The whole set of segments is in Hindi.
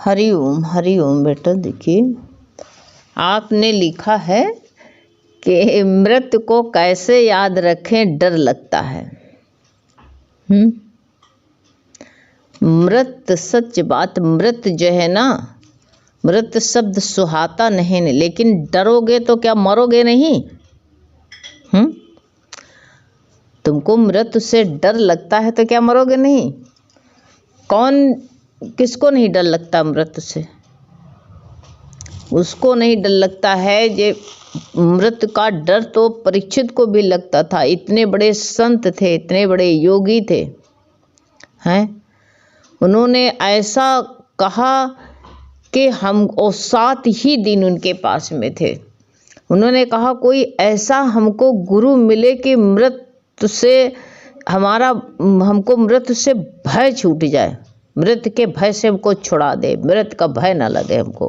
हरि ओम बेटा। देखिए, आपने लिखा है कि मृत को कैसे याद रखें, डर लगता है। मृत, सच बात, मृत जो है ना, मृत शब्द सुहाता नहीं, लेकिन डरोगे तो क्या मरोगे नहीं? तुमको मृत से डर लगता है तो क्या मरोगे नहीं? किसको नहीं डर लगता मृत से? उसको नहीं डर लगता है। जे मृत का डर तो परीक्षित को भी लगता था। इतने बड़े संत थे, इतने बड़े योगी थे, हैं? उन्होंने ऐसा कहा कि हम, और 7 ही दिन उनके पास में थे। उन्होंने कहा कोई ऐसा हमको गुरु मिले कि मृत से हमको मृत से भय छूट जाए, मृत के भय से हमको छुड़ा दे, मृत का भय ना लगे हमको,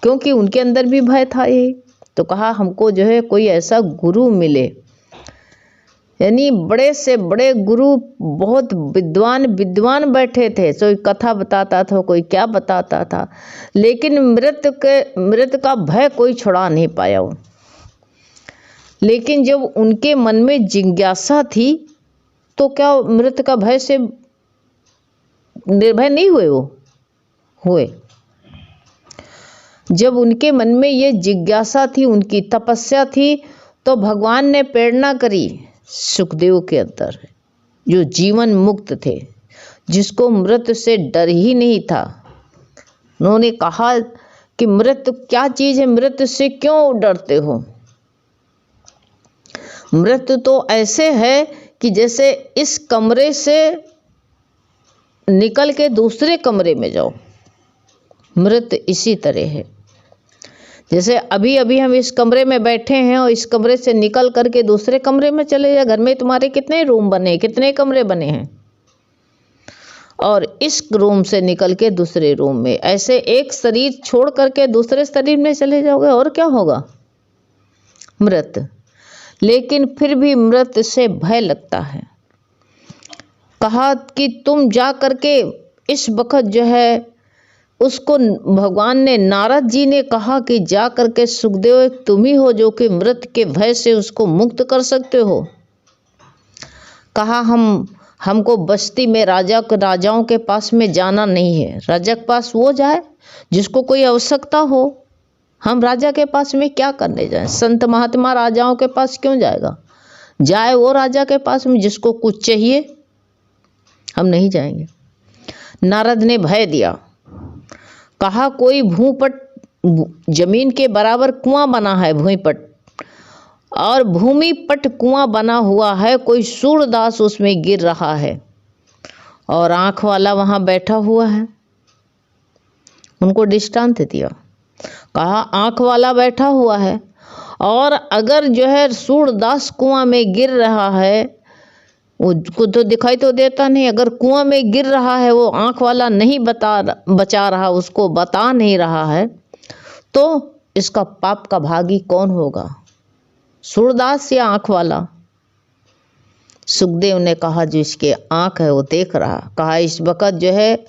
क्योंकि उनके अंदर भी भय था ये। तो कहा हमको जो है कोई ऐसा गुरु मिले। यानी बड़े से बड़े गुरु, बहुत विद्वान बैठे थे। कोई कथा बताता था, कोई क्या बताता था, लेकिन मृत का भय कोई छुड़ा नहीं पाया वो। लेकिन जब उनके मन में जिज्ञासा थी तो क्या मृत का भय से निर्भय नहीं हुए? वो हुए। जब उनके मन में ये जिज्ञासा थी, उनकी तपस्या थी, तो भगवान ने प्रेरणा करी सुखदेव के अंदर, जो जीवन मुक्त थे, जिसको मृत से डर ही नहीं था। उन्होंने कहा कि मृत क्या चीज है, मृत से क्यों डरते हो? मृत तो ऐसे है कि जैसे इस कमरे से निकल के दूसरे कमरे में जाओ, मृत इसी तरह है। जैसे अभी अभी हम इस कमरे में बैठे हैं और इस कमरे से निकल करके दूसरे कमरे में चले जाए। घर में तुम्हारे कितने रूम बने, कितने कमरे बने हैं, और इस रूम से निकल के दूसरे रूम में, ऐसे एक शरीर छोड़ करके दूसरे शरीर में चले जाओगे, और क्या होगा? मृत। लेकिन फिर भी मृत से भय लगता है। कहा कि तुम जा करके इस वक्त जो है, उसको भगवान ने, नारद जी ने कहा कि जा करके सुखदेव, एक तुम ही हो जो कि मृत के भय से उसको मुक्त कर सकते हो। कहा हमको बस्ती में राजाओं के पास में जाना नहीं है। राजा के पास वो जाए जिसको कोई आवश्यकता हो। हम राजा के पास में क्या करने जाए? संत महात्मा राजाओं के पास क्यों जाएगा? जाए वो राजा के पास में जिसको कुछ चाहिए। हम नहीं जाएंगे। नारद ने भय दिया। कहा कोई भूपट, जमीन के बराबर कुआं बना है भूपट, और भूमि पट कुआं बना हुआ है, कोई सूरदास उसमें गिर रहा है और आंख वाला वहां बैठा हुआ है। उनको दृष्टांत दिया। कहा आंख वाला बैठा हुआ है, और अगर जो है सूरदास कुआं में गिर रहा है, उसको तो दिखाई तो देता नहीं, अगर कुआं में गिर रहा है, वो आंख वाला नहीं बचा रहा, उसको बता नहीं रहा है, तो इसका पाप का भागी कौन होगा? सूरदास या आंख वाला? सुखदेव ने कहा जो इसके आंख है वो देख रहा। कहा इस वक्त जो है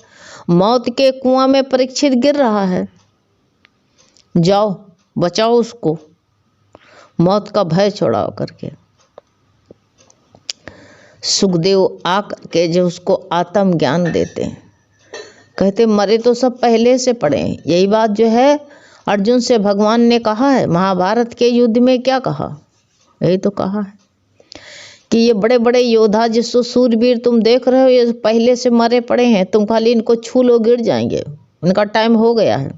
मौत के कुआं में परीक्षित गिर रहा है, जाओ बचाओ उसको, मौत का भय छुड़ाओ करके। सुखदेव आकर के जो उसको आत्म ज्ञान देते हैं, कहते मरे तो सब पहले से पड़े हैं। यही बात जो है अर्जुन से भगवान ने कहा है, महाभारत के युद्ध में क्या कहा? यही तो कहा है कि ये बड़े बड़े योद्धा जिसको सूरवीर तुम देख रहे हो, ये पहले से मरे पड़े हैं, तुम खाली इनको छू लो गिर जाएंगे, उनका टाइम हो गया है।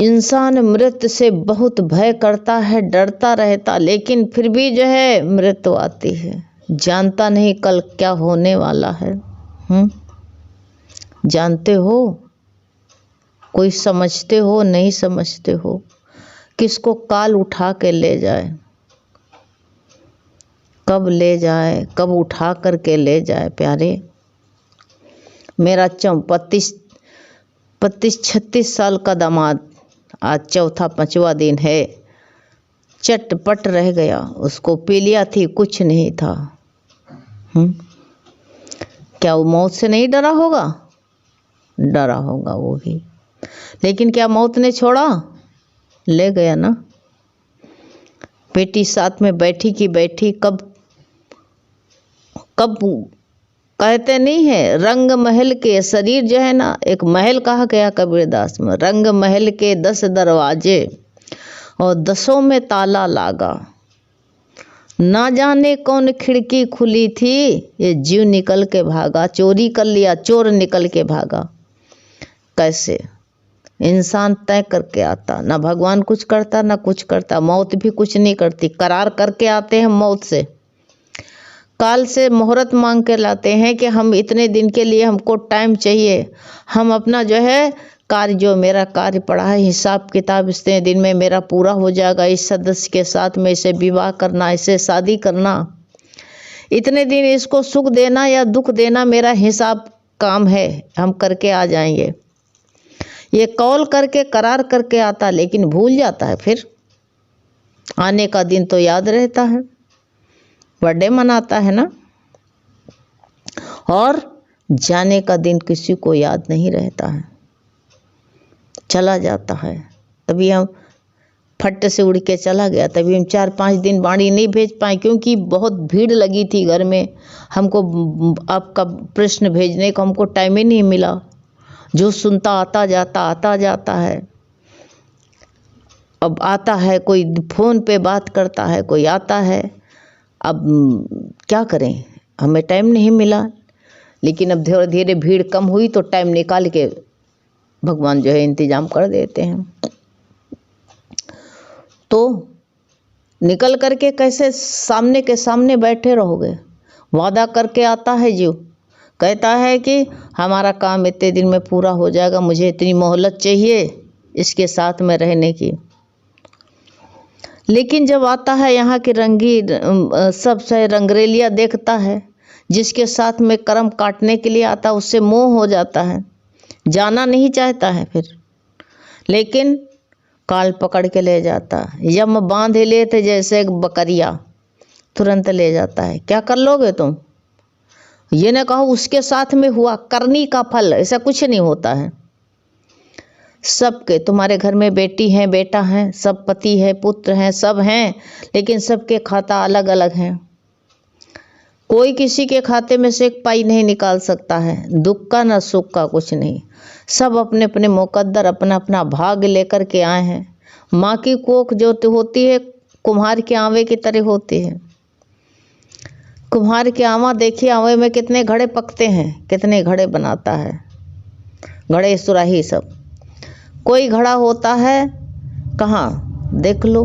इंसान मृत से बहुत भय करता है, डरता रहता, लेकिन फिर भी जो है मृत्यु आती है। जानता नहीं कल क्या होने वाला है। जानते हो? कोई समझते हो? नहीं समझते हो? किसको काल उठा के ले जाए, कब ले जाए, कब उठा करके ले जाए। प्यारे, मेरा 35-36 साल का दामाद आज चौथा 5वां दिन है, चटपट रह गया। उसको पीलिया थी, कुछ नहीं था। क्या वो मौत से नहीं डरा होगा? डरा होगा वो भी। लेकिन क्या मौत ने छोड़ा? ले गया ना। बेटी साथ में बैठी की बैठी, कब कब कहते नहीं है, रंग महल के शरीर जो है ना, एक महल कहा गया कबीरदास में, रंग महल के 10 दरवाजे और 10 में ताला लागा, ना जाने कौन खिड़की खुली थी, ये जीव निकल के भागा, चोरी कर लिया, चोर निकल के भागा। कैसे इंसान तय करके आता, ना भगवान कुछ करता ना कुछ करता, मौत भी कुछ नहीं करती, करार करके आते हैं मौत से, काल से मुहूर्त मांग के लाते हैं कि हम इतने दिन के लिए, हमको टाइम चाहिए, हम अपना जो है कार्य, जो मेरा कार्य पड़ा है, हिसाब किताब इतने दिन में मेरा पूरा हो जाएगा, इस सदस्य के साथ में इसे विवाह करना, इसे शादी करना, इतने दिन इसको सुख देना या दुख देना मेरा हिसाब काम है, हम करके आ जाएंगे। ये कॉल करके करार करके आता, लेकिन भूल जाता है। फिर आने का दिन तो याद रहता है, बर्थडे मनाता है ना, और जाने का दिन किसी को याद नहीं रहता है, चला जाता है। तभी हम फट से उड़ के चला गया, तभी हम 4-5 दिन बाणी नहीं भेज पाए, क्योंकि बहुत भीड़ लगी थी घर में, हमको आपका प्रश्न भेजने को हमको टाइम ही नहीं मिला। जो सुनता आता जाता है। अब आता है कोई फ़ोन पे बात करता है, कोई आता है, अब क्या करें, हमें टाइम नहीं मिला। लेकिन अब धीरे धीरे भीड़ कम हुई तो टाइम निकाल के भगवान जो है इंतजाम कर देते हैं। तो निकल करके कैसे सामने के सामने बैठे रहोगे? वादा करके आता है जीव, कहता है कि हमारा काम इतने दिन में पूरा हो जाएगा, मुझे इतनी मोहलत चाहिए इसके साथ में रहने की। लेकिन जब आता है यहाँ की रंगी सबसे रंगरेलिया देखता है, जिसके साथ में कर्म काटने के लिए आता, उससे मोह हो जाता है, जाना नहीं चाहता है फिर। लेकिन काल पकड़ के ले जाता, यम बांध ले थे जैसे एक बकरिया, तुरंत ले जाता है। क्या कर लोगे तुम? ये न कहो उसके साथ में हुआ, करनी का फल, ऐसा कुछ नहीं होता है। सबके, तुम्हारे घर में बेटी है, बेटा है, सब पति है, पुत्र हैं, सब हैं, लेकिन सबके खाता अलग अलग हैं। कोई किसी के खाते में से एक पाई नहीं निकाल सकता है, दुख का न सुख का, कुछ नहीं। सब अपने अपने मुकद्दर, अपना अपना भाग लेकर के आए हैं। माँ की कोख जो होती है कुम्हार के आंवे की तरह होती है। कुम्हार के आंवा देखिए, आंवे में कितने घड़े पकते हैं, कितने घड़े बनाता है, घड़े सुराही सब। कोई घड़ा होता है कहाँ देख लो,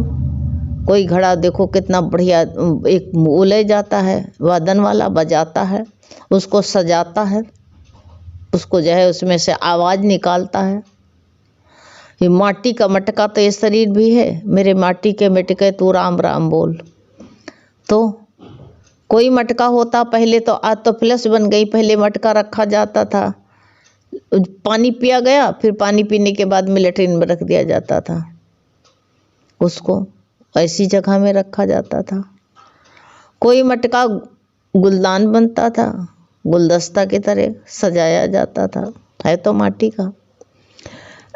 कोई घड़ा देखो कितना बढ़िया, एक ले जाता है वादन वाला, बजाता है, उसको सजाता है, उसको जो है उसमें से आवाज़ निकालता है। ये माटी का मटका तो ये शरीर भी है, मेरे माटी के मटके तू राम राम बोल। तो कोई मटका होता पहले, तो आज तो प्लस बन गई, पहले मटका रखा जाता था, पानी पिया गया, फिर पानी पीने के बाद में लेट्रिन में रख दिया जाता था, उसको ऐसी जगह में रखा जाता था। कोई मटका गुलदान बनता था, गुलदस्ता की तरह सजाया जाता था, है तो माटी का।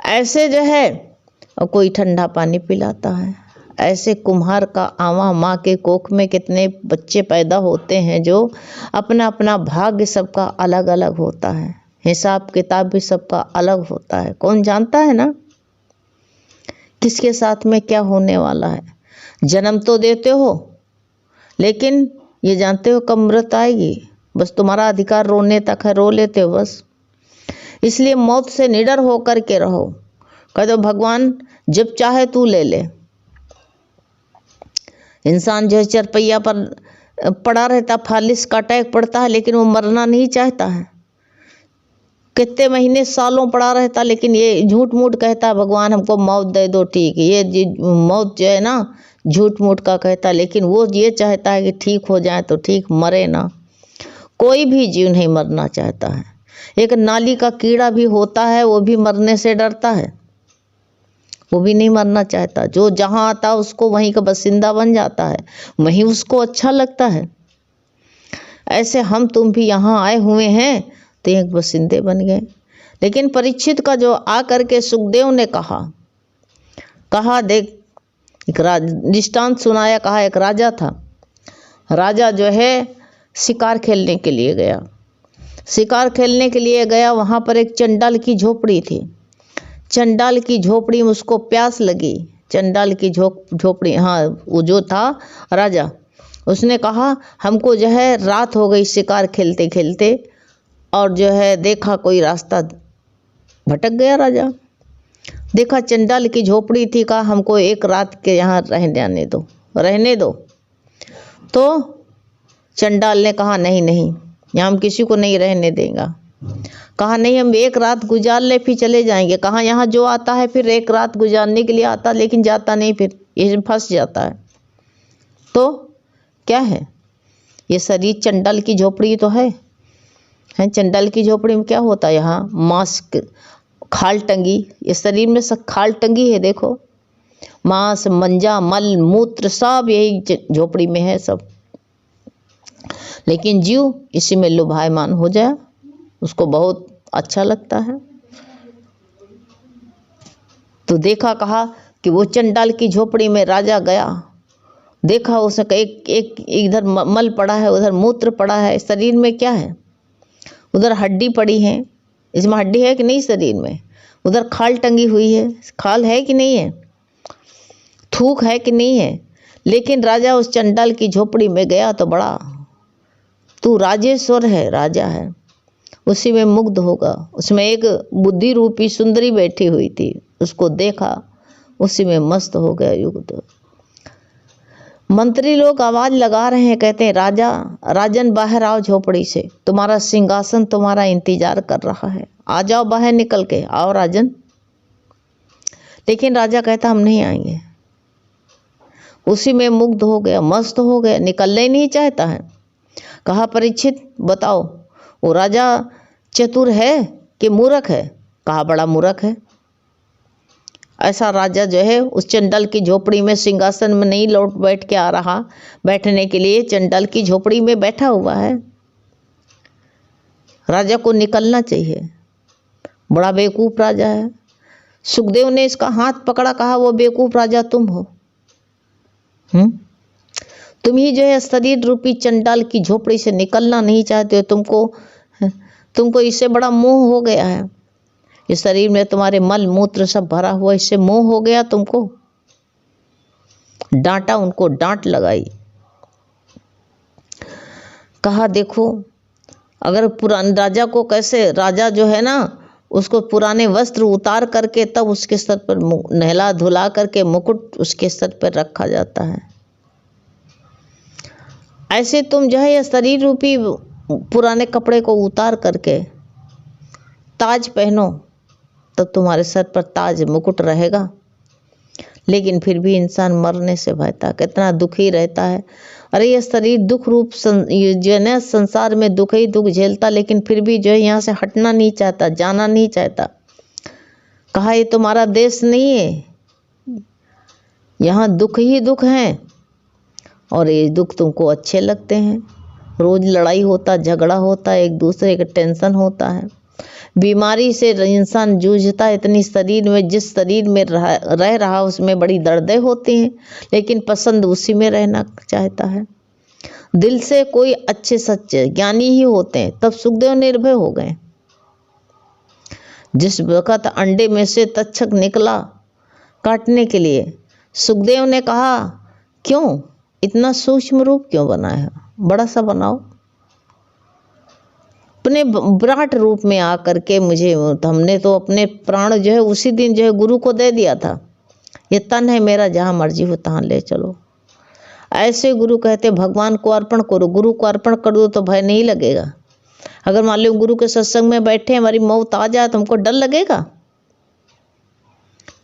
ऐसे जो है, और कोई ठंडा पानी पिलाता है। ऐसे कुम्हार का आंवा, माँ के कोख में कितने बच्चे पैदा होते हैं, जो अपना अपना भाग्य सबका अलग अलग होता है, हिसाब किताब भी सबका अलग होता है। कौन जानता है ना किसके साथ में क्या होने वाला है। जन्म तो देते हो, लेकिन ये जानते हो कब मृत आएगी। बस तुम्हारा अधिकार रोने तक है, रो लेते हो बस। इसलिए मौत से निडर होकर के रहो। कह दो भगवान जब चाहे तू ले ले। इंसान जो चरपैया पर पड़ा रहता, फालिस का अटैक पड़ता है, लेकिन वो मरना नहीं चाहता है। कितने महीने सालों पड़ा रहता, लेकिन ये झूठ मूठ कहता है भगवान हमको मौत दे दो, ठीक। ये मौत जो है ना झूठ मूठ का कहता, लेकिन वो ये चाहता है कि ठीक हो जाए तो ठीक, मरे ना। कोई भी जीव नहीं मरना चाहता है। एक नाली का कीड़ा भी होता है, वो भी मरने से डरता है, वो भी नहीं मरना चाहता। जो जहाँ आता उसको वहीं का बसिंदा बन जाता है, वहीं उसको अच्छा लगता है। ऐसे हम तुम भी यहाँ आए हुए हैं तो एक बसिंदे बन गए। लेकिन परीक्षित का जो आ करके सुखदेव ने कहा देख, एक दृष्टांत सुनाया। कहा एक राजा था, राजा जो है शिकार खेलने के लिए गया। शिकार खेलने के लिए गया, वहाँ पर एक चंडाल की झोपड़ी थी। चंडाल की झोपड़ी में उसको प्यास लगी। चंडाल की झोपड़ी, हाँ, वो जो था राजा, उसने कहा हमको जो है रात हो गई शिकार खेलते खेलते, और जो है देखा कोई रास्ता, भटक गया राजा। देखा चंडाल की झोपड़ी थी, कहा हमको एक रात के यहाँ रहने दो। तो चंडाल ने कहा नहीं नहीं, यहाँ हम किसी को नहीं रहने देंगे। कहा नहीं, हम एक रात गुजार ले फिर चले जाएंगे। कहा यहाँ जो आता है फिर एक रात गुजारने के लिए आता, लेकिन जाता नहीं, फिर ये फंस जाता है। तो क्या है ये शरीर? चंडाल की झोपड़ी तो है। चंडाल की झोपड़ी में क्या होता है? यहाँ मांस, खाल टंगी, ये शरीर में सब खाल टंगी है। देखो, मांस, मंजा, मल, मूत्र सब यही झोपड़ी में है सब। लेकिन जीव इसी में लुभायमान हो जाए, उसको बहुत अच्छा लगता है। तो देखा, कहा कि वो चंडाल की झोपड़ी में राजा गया, देखा उसने एक इधर मल पड़ा है, उधर मूत्र पड़ा है। शरीर में क्या है? उधर हड्डी पड़ी है, इसमें हड्डी है कि नहीं शरीर में? उधर खाल टंगी हुई है, खाल है कि नहीं है? थूक है कि नहीं है? लेकिन राजा उस चंडाल की झोपड़ी में गया तो बड़ा, तू राजेश्वर है, राजा है, उसी में मुग्ध होगा। उसमें एक बुद्धि रूपी सुंदरी बैठी हुई थी, उसको देखा, उसी में मस्त हो गया युक्त। मंत्री लोग आवाज लगा रहे हैं, कहते हैं राजन बाहर आओ झोपड़ी से, तुम्हारा सिंहासन तुम्हारा इंतजार कर रहा है, आ जाओ बाहर निकल के, आओ राजन। लेकिन राजा कहता हम नहीं आएंगे। उसी में मुग्ध हो गया, मस्त हो गया, निकलना ही नहीं चाहता है। कहा परीक्षित बताओ, वो राजा चतुर है कि मूर्ख है? कहा बड़ा मूर्ख है। ऐसा राजा जो है उस चंडाल की झोपड़ी में सिंहासन में नहीं लौट बैठ के आ रहा, बैठने के लिए चंडाल की झोपड़ी में बैठा हुआ है। राजा को निकलना चाहिए, बड़ा बेवकूफ राजा है। सुखदेव ने इसका हाथ पकड़ा, कहा वो बेवकूफ राजा तुम हो। तुम ही जो है शरीर रूपी चंडाल की झोपड़ी से निकलना नहीं चाहते हो। तुमको इससे बड़ा मोह हो गया है, इस शरीर में तुम्हारे मल मूत्र सब भरा हुआ, इससे मोह हो गया तुमको। डांटा, उनको डांट लगाई। कहा देखो, अगर पुराने राजा को कैसे, राजा जो है ना उसको पुराने वस्त्र उतार करके तब उसके सर पर नहला धुला करके मुकुट उसके सर पर रखा जाता है, ऐसे तुम जो है ये शरीर रूपी पुराने कपड़े को उतार करके ताज पहनो, तब तुम्हारे सर पर ताज मुकुट रहेगा। लेकिन फिर भी इंसान मरने से भयता, कितना दुखी रहता है। अरे ये शरीर दुख रूप जो है ना, संसार में दुख ही दुख झेलता, लेकिन फिर भी जो है यहाँ से हटना नहीं चाहता, जाना नहीं चाहता। कहा ये तुम्हारा देश नहीं है, यहाँ दुख ही दुख हैं, और ये दुख तुमको अच्छे लगते हैं। रोज लड़ाई होता, झगड़ा होता, एक दूसरे का टेंशन होता है, बीमारी से इंसान जूझता है। इतनी शरीर में, जिस शरीर में रह रहा उसमें बड़ी दर्दें होती हैं, लेकिन पसंद उसी में रहना चाहता है। दिल से कोई अच्छे सच्चे ज्ञानी ही होते हैं। तब सुखदेव निर्भय हो गए। जिस वक्त अंडे में से तक्षक निकला काटने के लिए, सुखदेव ने कहा क्यों इतना सूक्ष्म रूप क्यों बनाया, बड़ा सा बनाओ। अपने विराट रूप में आकर के मुझे, हमने तो अपने प्राण जो है उसी दिन जो है गुरु को दे दिया था। ये तन है मेरा, जहाँ मर्जी हो तहाँ ले चलो। ऐसे गुरु कहते भगवान को अर्पण करो, गुरु को अर्पण कर दो तो भय नहीं लगेगा। अगर मान लो गुरु के सत्संग में बैठे, हमारी मौत आ जाए तो हमको डर लगेगा?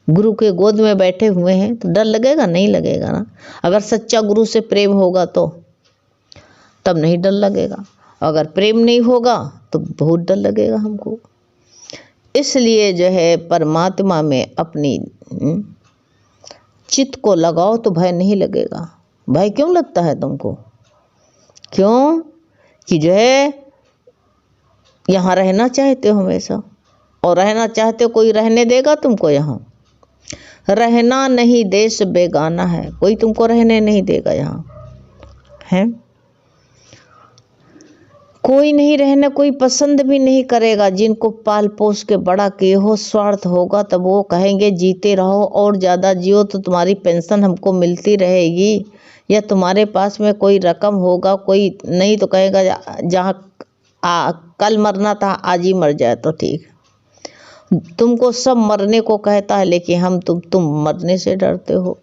गुरु के गोद में बैठे हुए हैं तो डर लगेगा? नहीं लगेगा ना। अगर सच्चा गुरु से प्रेम होगा तो तब नहीं डर लगेगा, अगर प्रेम नहीं होगा तो बहुत डर लगेगा हमको। इसलिए जो है परमात्मा में अपनी चित्त को लगाओ तो भय नहीं लगेगा। भय क्यों लगता है तुमको? क्यों कि जो है यहाँ रहना चाहते हो हमेशा, और रहना चाहते हो, कोई रहने देगा तुमको यहाँ? रहना नहीं देश बेगाना है, कोई तुमको रहने नहीं देगा यहाँ, है कोई नहीं रहना, कोई पसंद भी नहीं करेगा। जिनको पाल पोस के बड़ा किए हो, स्वार्थ होगा तब वो कहेंगे जीते रहो और ज़्यादा जियो तो तुम्हारी पेंशन हमको मिलती रहेगी, या तुम्हारे पास में कोई रकम होगा, कोई नहीं तो कहेगा जहाँ कल मरना था आज ही मर जाए तो ठीक। तुमको सब मरने को कहता है, लेकिन हम तुम मरने से डरते हो।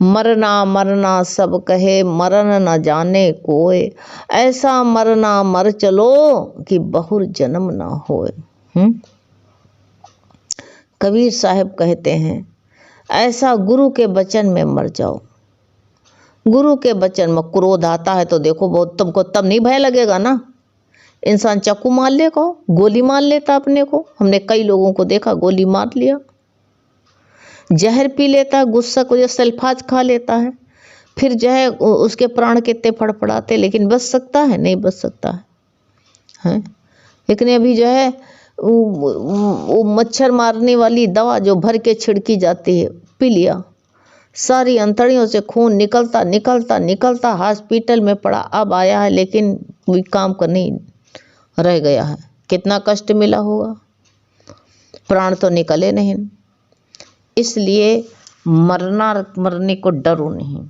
मरना मरना सब कहे, मरण न जाने कोय, ऐसा मरना मर चलो कि बहुर जन्म ना होए। कबीर साहब कहते हैं ऐसा गुरु के वचन में मर जाओ। गुरु के वचन में क्रोध आता है तो देखो बहुत, तुमको तब नहीं भय लगेगा ना। इंसान चाकू मार लेगा, गोली मार लेता अपने को, हमने कई लोगों को देखा गोली मार लिया। जहर पी लेता है, गुस्सा को जो सल्फाज खा लेता है, फिर जो है उसके प्राण कितने फड़फड़ाते, लेकिन बच सकता है? नहीं बच सकता है। लेकिन अभी जो है वो मच्छर मारने वाली दवा जो भर के छिड़की जाती है, पी लिया, सारी अंतड़ियों से खून निकलता निकलता निकलता हॉस्पिटल में पड़ा, अब आया है लेकिन कोई काम का नहीं रह गया है। कितना कष्ट मिला होगा, प्राण तो निकले नहीं। इसलिए मरने को डरो नहीं।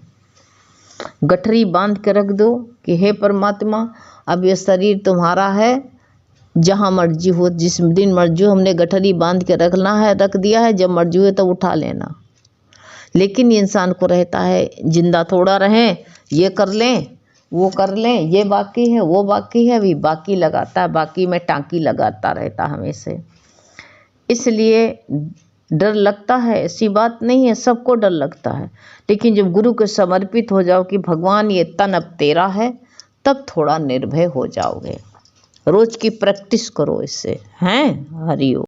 गठरी बांध के रख दो कि हे परमात्मा, अब ये शरीर तुम्हारा है, जहाँ मर्जी हो, जिस दिन मर्जी हो, हमने गठरी बांध के रखना है, रख दिया है, जब मर्जी हो तो उठा लेना। लेकिन इंसान को रहता है जिंदा थोड़ा रहें, ये कर लें वो कर लें, ये बाकी है वो बाकी है, अभी बाकी लगाता है, बाकी में टाँकी लगाता रहता हमेशा। इसलिए डर लगता है, ऐसी बात नहीं है, सबको डर लगता है। लेकिन जब गुरु को समर्पित हो जाओ कि भगवान ये तन अब तेरा है, तब थोड़ा निर्भय हो जाओगे। रोज की प्रैक्टिस करो इससे, हैं। हरि ओम।